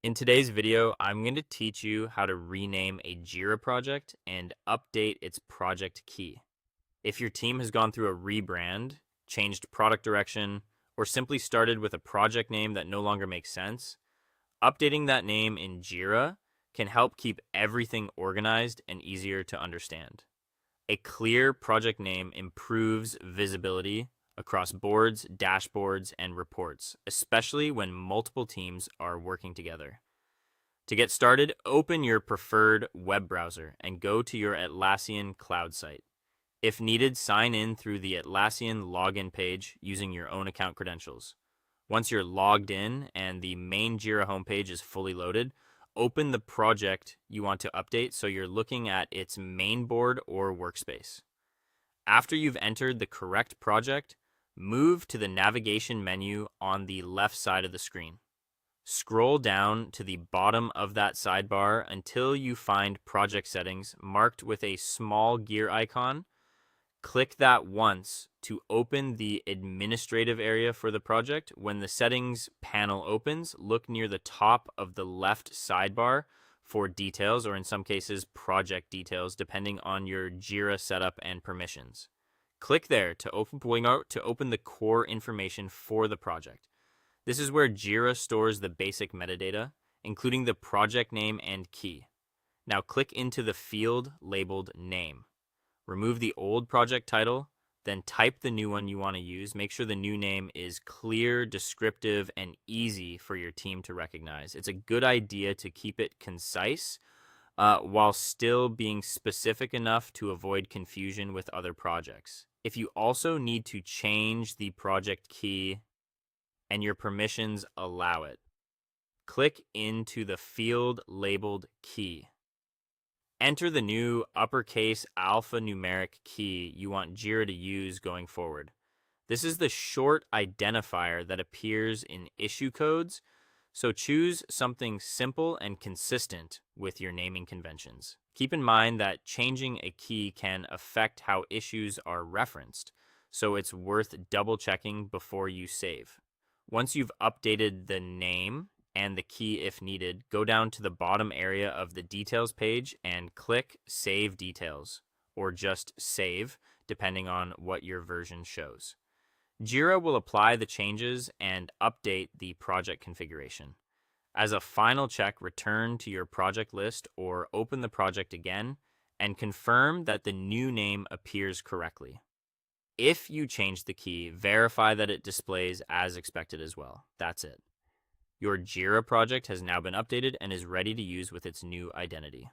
In today's video, I'm going to teach you how to rename a Jira project and update its project key. If your team has gone through a rebrand, changed product direction, or simply started with a project name that no longer makes sense, updating that name in Jira can help keep everything organized and easier to understand. A clear project name improves visibility across boards, dashboards, and reports, especially when multiple teams are working together. To get started, open your preferred web browser and go to your Atlassian cloud site. If needed, sign in through the Atlassian login page using your own account credentials. Once you're logged in and the main Jira homepage is fully loaded, open the project you want to update so you're looking at its main board or workspace. After you've entered the correct project, move to the navigation menu on the left side of the screen. Scroll down to the bottom of that sidebar until you find project settings marked with a small gear icon. Click that once to open the administrative area for the project. When the settings panel opens, look near the top of the left sidebar for details, or in some cases, project details, depending on your Jira setup and permissions. Click there to open the core information for the project. This is where Jira stores the basic metadata, including the project name and key. Now click into the field labeled name. Remove the old project title, then type the new one you want to use. Make sure the new name is clear, descriptive, and easy for your team to recognize. It's a good idea to keep it concise while still being specific enough to avoid confusion with other projects. If you also need to change the project key and your permissions allow it, click into the field labeled key. Enter the new uppercase alphanumeric key you want Jira to use going forward. This is the short identifier that appears in issue codes, so choose something simple and consistent with your naming conventions. Keep in mind that changing a key can affect how issues are referenced, so it's worth double checking before you save. Once you've updated the name and the key if needed, go down to the bottom area of the details page and click Save Details, or just Save, depending on what your version shows. Jira will apply the changes and update the project configuration. As a final check, return to your project list or open the project again and confirm that the new name appears correctly. If you change the key, verify that it displays as expected as well. That's it. Your Jira project has now been updated and is ready to use with its new identity.